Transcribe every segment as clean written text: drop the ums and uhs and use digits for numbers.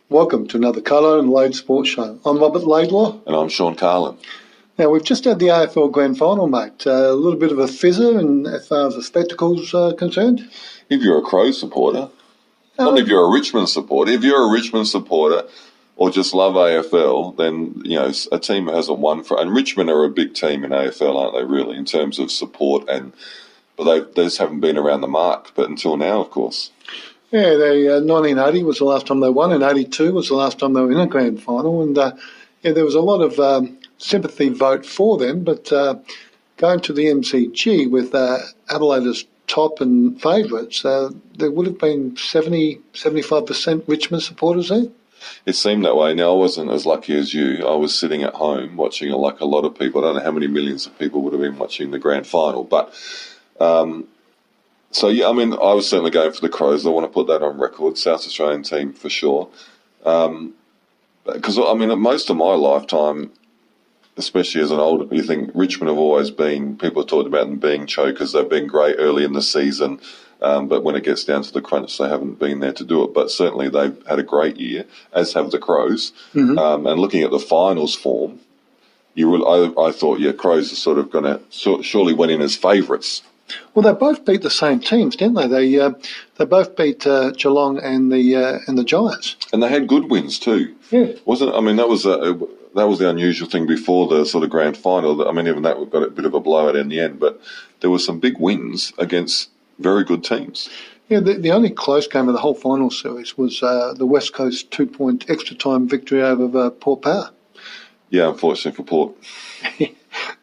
Welcome to another Carlo and Lade Sports Show. I'm Robert Laidlaw. And I'm Sean Carlo. Now, we've just had the AFL Grand Final, mate. A little bit of a fizzer and as far as the spectacle's concerned. If you're a Crows supporter, not if you're a Richmond supporter. If you're a Richmond supporter or just love AFL, then, you know, a team that hasn't won for... And Richmond are a big team in AFL, aren't they, really, in terms of support, but they just haven't been around the mark, but until now, of course. Yeah, 1980 was the last time they won, and 82 was the last time they were in a grand final. And, there was a lot of sympathy vote for them, but going to the MCG with Adelaide as top and favourites, there would have been 75% Richmond supporters there. It seemed that way. Now, I wasn't as lucky as you. I was sitting at home watching it like a lot of people. I don't know how many millions of people would have been watching the grand final, but... So, yeah, I mean, I was certainly going for the Crows. I want to put that on record. South Australian team for sure. Because, I mean, most of my lifetime, especially as an older, you think Richmond have always been, people have talked about them being chokers. They've been great early in the season, but when it gets down to the crunch, they haven't been there to do it. But certainly they've had a great year, as have the Crows. Mm-hmm. And looking at the finals form, I thought, Crows are sort of going to surely went in as favourites. Well, they both beat the same teams, didn't they? They both beat Geelong and the Giants. And they had good wins too. Yeah, wasn't? I mean, that was the unusual thing before the sort of grand final. I mean, even that got a bit of a blowout in the end, but there were some big wins against very good teams. Yeah, the only close game of the whole final series was the West Coast 2-point extra time victory over Port Power. Yeah, unfortunately for Port.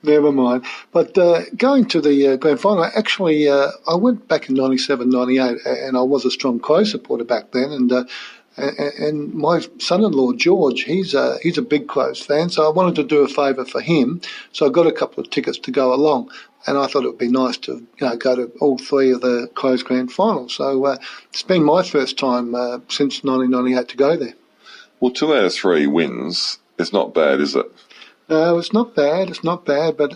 Never mind. But going to the grand final, actually, I went back in 97, 98, and I was a strong Crow supporter back then. And my son-in-law, George, he's a big Crows fan, so I wanted to do a favour for him. So I got a couple of tickets to go along. And I thought it would be nice to go to all three of the Crows grand finals. So it's been my first time since 1998 to go there. Well, 2 out of 3 wins is not bad, is it? No, it's not bad. It's not bad, but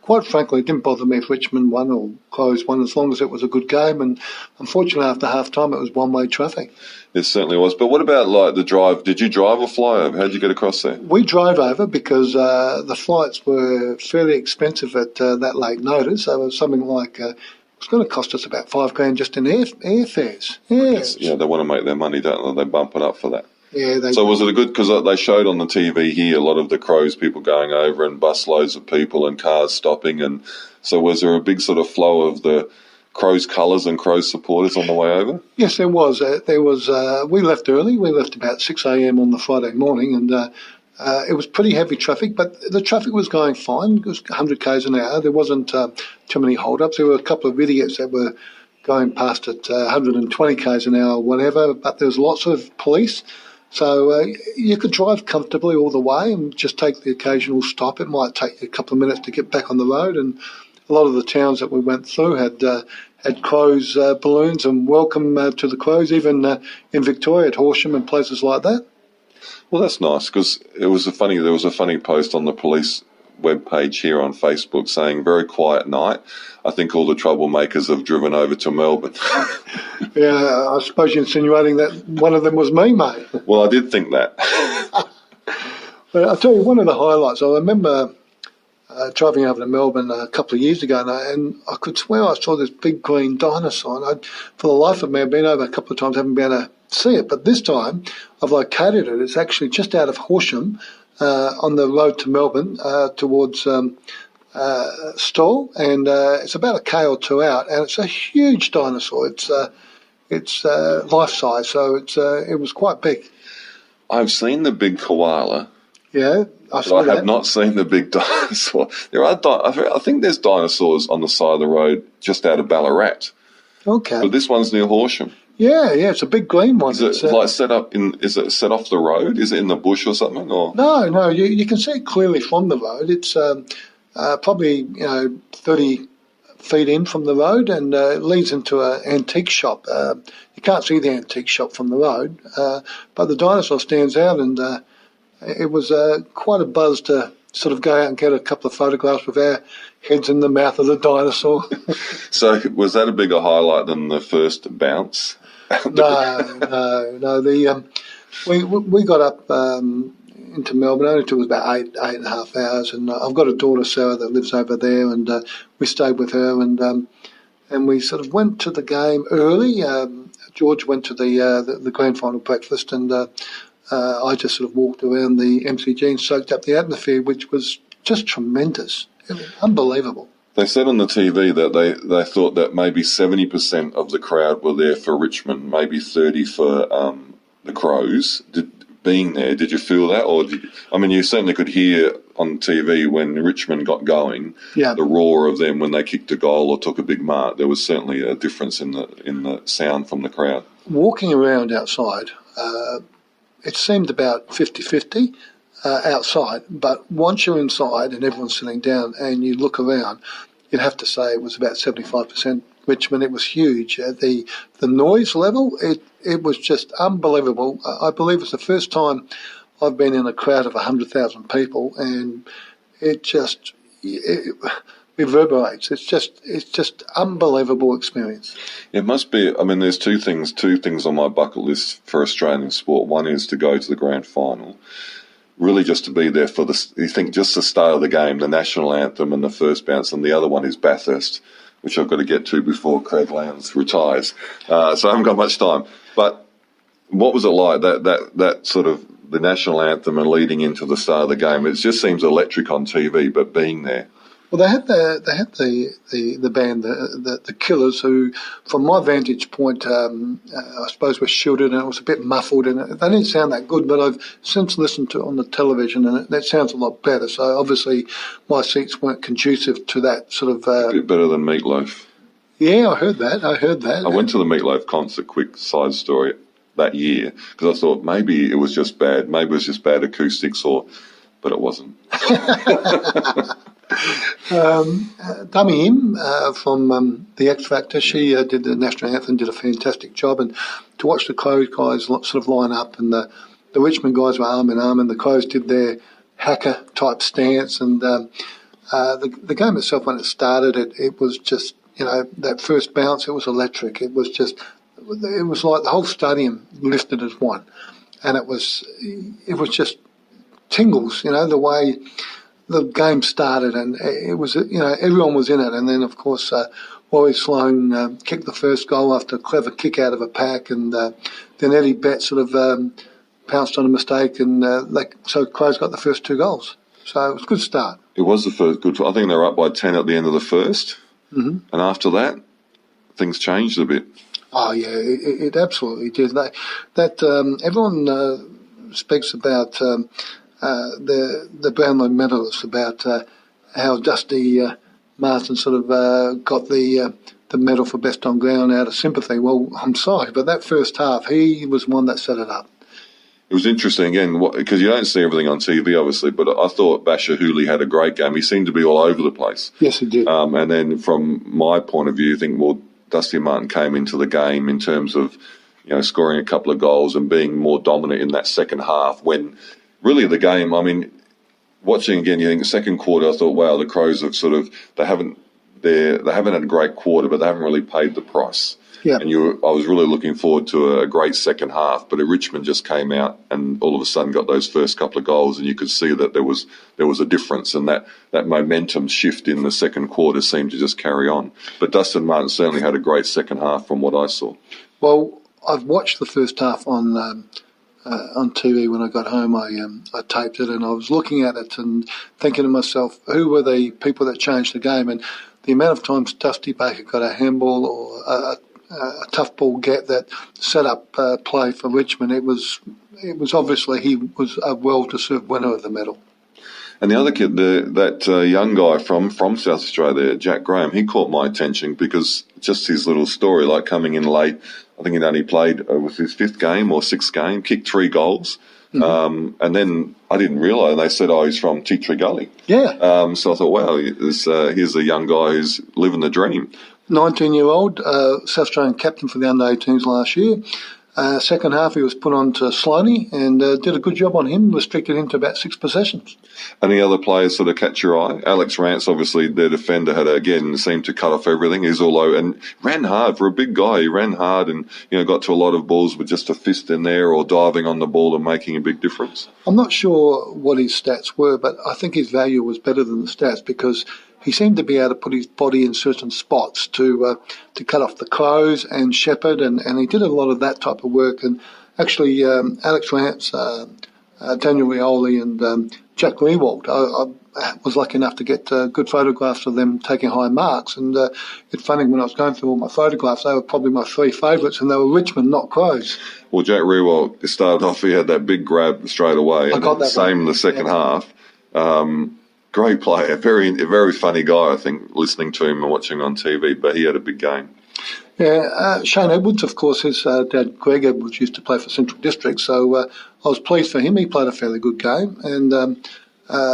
quite frankly, it didn't bother me if Richmond won or Crows won, as long as it was a good game. And unfortunately, after half time, it was one-way traffic. It certainly was. But what about like the drive? Did you drive or fly over? How did you get across there? We drove over because the flights were fairly expensive at that late notice. So it was something like it was going to cost us about $5,000 just in airfares. Yeah, they want to make their money, don't they? They bump it up for that. Yeah, so was it a good, because they showed on the TV here a lot of the Crows people going over and busloads of people and cars stopping, and so was there a big sort of flow of the Crows colours and Crows supporters on the way over? Yes, there was. We left early. We left about 6 a.m. on the Friday morning, and it was pretty heavy traffic, but the traffic was going fine. It was 100 k's an hour. There wasn't too many hold-ups. There were a couple of idiots that were going past at 120 k's an hour, whatever, but there was lots of police. So you could drive comfortably all the way and just take the occasional stop. It might take you a couple of minutes to get back on the road. And a lot of the towns that we went through had Crows balloons and welcome to the Crows, even in Victoria at Horsham and places like that. Well, that's nice, because there was a funny post on the police webpage here on Facebook saying, very quiet night. I think all the troublemakers have driven over to Melbourne. Yeah, I suppose you're insinuating that one of them was me, mate. Well, I did think that. But I'll tell you, one of the highlights, I remember driving over to Melbourne a couple of years ago, and I could swear I saw this big green dinosaur. And for the life of me, I've been over a couple of times, haven't been able to see it. But this time, I've located it. It's actually just out of Horsham, on the road to Melbourne, towards Stawell, and it's about a K or two out, and it's a huge dinosaur. It's life size, so it was quite big. I've seen the big koala. Yeah, I have not seen the big dinosaur. I think there's dinosaurs on the side of the road just out of Ballarat. Okay, but this one's near Horsham. Yeah, it's a big green one. Is it like set up in? Is it set off the road? Is it in the bush or something? Or no, you can see it clearly from the road. It's probably 30 feet in from the road, and it leads into an antique shop. You can't see the antique shop from the road, but the dinosaur stands out, and it was quite a buzz to sort of go out and get a couple of photographs with our heads in the mouth of the dinosaur. So was that a bigger highlight than the first bounce? No. We got up into Melbourne. Only took us about 8.5 hours, and I've got a daughter, Sarah, that lives over there, and we stayed with her, and we sort of went to the game early. George went to the grand final breakfast, and I just sort of walked around the MCG and soaked up the atmosphere, which was just tremendous. It was unbelievable. They said on the TV that they thought that maybe 70% of the crowd were there for Richmond, maybe 30% for the Crows. Being there, did you feel that? Or you certainly could hear on TV when Richmond got going, the roar of them when they kicked a goal or took a big mark. There was certainly a difference in the sound from the crowd. Walking around outside, it seemed about 50-50 outside, but once you're inside and everyone's sitting down and you look around, you'd have to say it was about 75% Richmond. It was huge. The noise level, it was just unbelievable. I believe it's the first time I've been in a crowd of 100,000 people, and it reverberates. It's just unbelievable experience. It must be. There's two things on my bucket list for Australian sport. One is to go to the grand final. Really just to be there for just the start of the game, the national anthem and the first bounce, and the other one is Bathurst, which I've got to get to before Craig Lowndes retires. So I haven't got much time. But what was it like, that sort of the national anthem and leading into the start of the game? It just seems electric on TV, but being there. Well, they had the band, the Killers, who, from my vantage point, I suppose were shielded, and it was a bit muffled, and they didn't sound that good. But I've since listened to it on the television, and that sounds a lot better. So obviously, my seats weren't conducive to that sort of. A bit better than Meatloaf. Yeah, I heard that. I went to the Meatloaf concert. Quick side story that year because I thought maybe it was just bad. Maybe it was just bad acoustics, but it wasn't. Dummy Im from the X Factor, she did the national anthem, did a fantastic job, and to watch the Crows guys sort of line up, and the Richmond guys were arm in arm, and the Crows did their hacker type stance, and the game itself, when it started, it was just, that first bounce, it was electric. It was like the whole stadium lifted as one, and it was just tingles, the way the game started, and it was, everyone was in it. And then, of course, Wally Sloan kicked the first goal after a clever kick out of a pack, and then Eddie Betts sort of pounced on a mistake, and so Crows got the first two goals. So it was a good start. It was the first good. I think they were up by 10 at the end of the first, and after that, things changed a bit. Oh yeah, it absolutely did. Everyone speaks about the Brownlow medalists, about how Dusty Martin sort of got the medal for best on ground out of sympathy. Well, I'm sorry, but that first half, he was one that set it up. It was interesting, again, because you don't see everything on TV, obviously, but I thought Basher Hooley had a great game. He seemed to be all over the place. Yes, he did. And then from my point of view, I think, Dusty Martin came into the game in terms of, scoring a couple of goals and being more dominant in that second half when really the game, watching again, you think the second quarter, I thought, wow, the Crows have they haven't had a great quarter, but they haven't really paid the price. Yeah. And I was really looking forward to a great second half, but Richmond just came out and all of a sudden got those first couple of goals, and you could see that there was a difference, and that momentum shift in the second quarter seemed to just carry on. But Dustin Martin certainly had a great second half from what I saw. Well, I've watched the first half on TV when I got home. I taped it, and I was looking at it and thinking to myself, who were the people that changed the game? And the amount of times Dusty Baker got a handball or a tough ball get that set up play for Richmond, it was obviously he was a well-deserved winner of the medal. And the other kid, that young guy from South Australia, Jack Graham, he caught my attention because just his little story, like coming in late. I think he'd only played, was his fifth game or sixth game, kicked 3 goals. Mm-hmm. And then I didn't realise, and they said, he's from Tea Tree Gully. Yeah. So I thought, wow, here's a young guy who's living the dream. 19-year-old, South Australian captain for the under-18s last year. Second half, he was put on to Sloaney and did a good job on him, restricted him to about 6 possessions. Any other players sort of catch your eye? Alex Rance, obviously, their defender, seemed to cut off everything. He's all over and ran hard for a big guy. He ran hard and, got to a lot of balls with just a fist in there or diving on the ball and making a big difference. I'm not sure what his stats were, but I think his value was better than the stats because he seemed to be able to put his body in certain spots to cut off the Crows and shepherd, and he did a lot of that type of work. And actually, Alex Rance, Daniel Rioli and Jack Leewald, I was lucky enough to get good photographs of them taking high marks. And it's funny, when I was going through all my photographs, they were probably my 3 favourites, and they were Richmond, not Crows. Well, Jack Riewoldt started off, he had that big grab straight away. I got that same in the second half. Great player, very, very funny guy, I think, listening to him and watching on TV, but he had a big game. Yeah, Shane Edwards, of course, his dad, Greg Edwards, used to play for Central District, so I was pleased for him. He played a fairly good game. And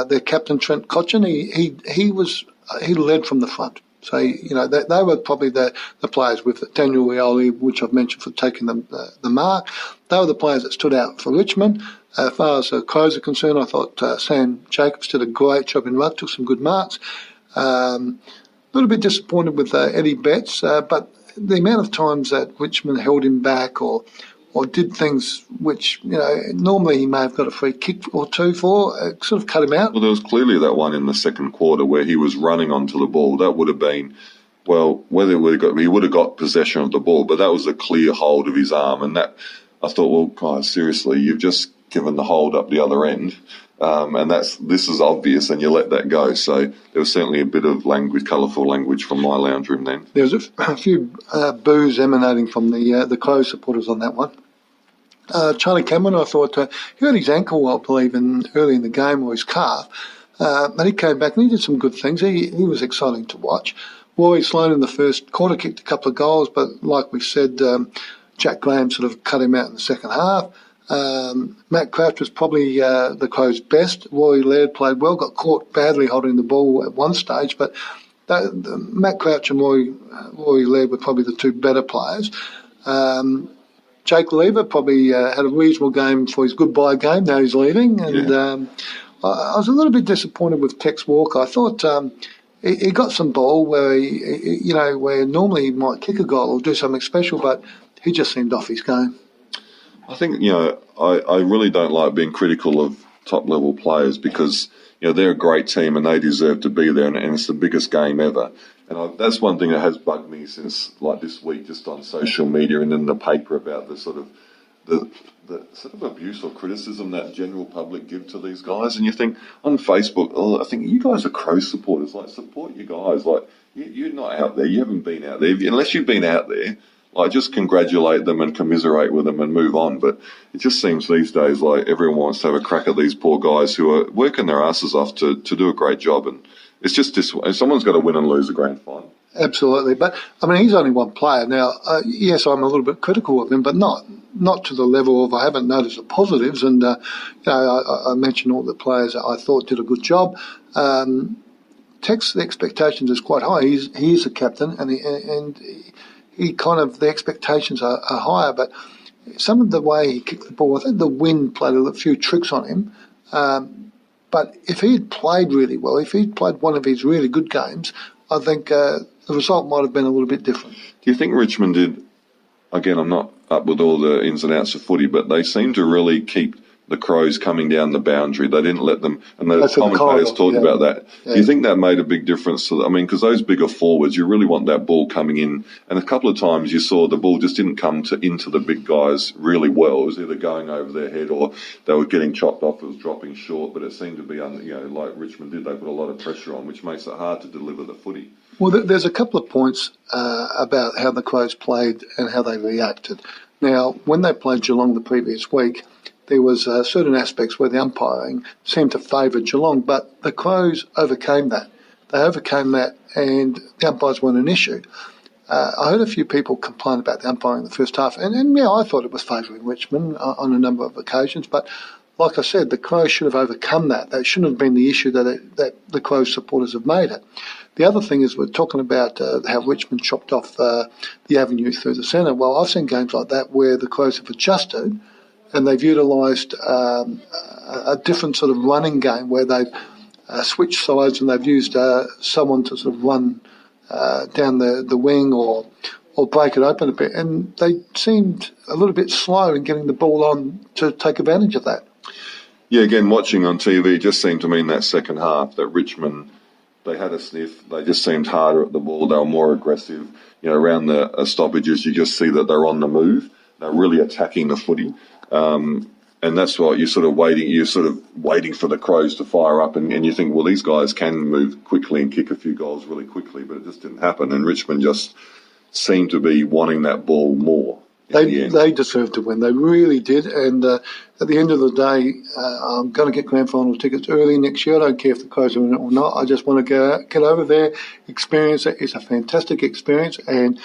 their captain, Trent Cotchin, he led from the front. So, they were probably the players with Daniel Rioli, which I've mentioned, for taking the mark. They were the players that stood out for Richmond. As far as the Crows are concerned, I thought Sam Jacobs did a great job in ruck, took some good marks. A little bit disappointed with Eddie Betts, but the amount of times that Richmond held him back or did things which, normally he may have got a free kick or two for, sort of cut him out. Well, there was clearly that one in the second quarter where he was running onto the ball. That would have been, whether he would have got possession of the ball, but that was a clear hold of his arm. And that, I thought, well, guys, seriously, you've just given the hold up the other end. And this is obvious, and you let that go. So there was certainly a bit of colourful language from my lounge room then. There was a few boos emanating from the Crow supporters on that one. Charlie Cameron, I thought, he hurt his ankle, I believe, early in the game, or his calf. But he came back and he did some good things. He was exciting to watch. Rory Sloan in the first quarter kicked a couple of goals, but like we said, Jack Graham sort of cut him out in the second half. Matt Crouch was probably the Crows' best. Rory Laird played well, got caught badly holding the ball at one stage, but Matt Crouch and Rory Laird were probably the 2 better players. Jake Lever probably had a reasonable game for his goodbye game. Now he's leaving, and I was a little bit disappointed with Tex Walker. I thought he got some ball where where normally he might kick a goal or do something special, but he just seemed off his game. I think, I really don't like being critical of top-level players because, they're a great team and they deserve to be there, and it's the biggest game ever. And that's one thing that has bugged me since, this week, just on social media and in the paper about the sort of abuse or criticism that general public give to these guys. And you think, on Facebook, I think you guys are Crow supporters. Support you guys. You're not out there. You haven't been out there. Unless you've been out there, just congratulate them and commiserate with them and move on. But it just seems these days like everyone wants to have a crack at these poor guys who are working their asses off to do a great job. And it's just this way. Someone's got to win and lose a grand final. Absolutely. But, he's only one player. Now, yes, I'm a little bit critical of him, but not to the level of I haven't noticed the positives. And, I mentioned all the players that I thought did a good job. Tex, the expectations is quite high. He is a captain, and he kind of, the expectations are higher, but some of the way he kicked the ball, I think the wind played a few tricks on him. But if he had played really well, if he'd played one of his really good games, I think the result might have been a little bit different. Do you think Richmond did, again, I'm not up with all the ins and outs of footy, but they seem to really keep the Crows coming down the boundary. They didn't let them, and the commentators talked about that. Yeah. Do you think that made a big difference to them? Because those bigger forwards, you really want that ball coming in. And a couple of times you saw the ball just didn't come into the big guys really well. It was either going over their head or they were getting chopped off. It was dropping short, but it seemed to be, like Richmond did, they put a lot of pressure on, which makes it hard to deliver the footy. Well, there's a couple of points about how the Crows played and how they reacted. Now, when they played Geelong the previous week, there was certain aspects where the umpiring seemed to favour Geelong, but the Crows overcame that. They overcame that, and the umpires weren't an issue. I heard a few people complain about the umpiring in the first half, and I thought it was favouring Richmond on a number of occasions, but like I said, the Crows should have overcome that. That shouldn't have been the issue that the Crows supporters have made it. The other thing is we're talking about how Richmond chopped off the avenue through the centre. Well, I've seen games like that where the Crows have adjusted and they've utilised a different sort of running game where they've switched sides and they've used someone to sort of run down the wing or break it open a bit. And they seemed a little bit slow in getting the ball on to take advantage of that. Yeah, again, watching on TV just seemed to me in that second half that Richmond, they had a sniff. They just seemed harder at the ball. They were more aggressive. Around the stoppages, you just see that they're on the move. They're really attacking the footy. And that's what you're sort of waiting for the Crows to fire up. And you think, well, these guys can move quickly and kick a few goals really quickly, but it just didn't happen. And Richmond just seemed to be wanting that ball more. They deserved to win. They really did. And at the end of the day, I'm going to get grand final tickets early next year. I don't care if the Crows are in it or not. I just want to get over there, experience it. It's a fantastic experience. And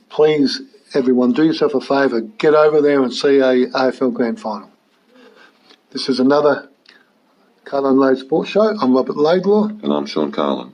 please, everyone, do yourself a favour. Get over there and see a AFL Grand Final. This is another Carlo and Lade Sports Show. I'm Robert Laidlaw. And I'm Sean Carlin.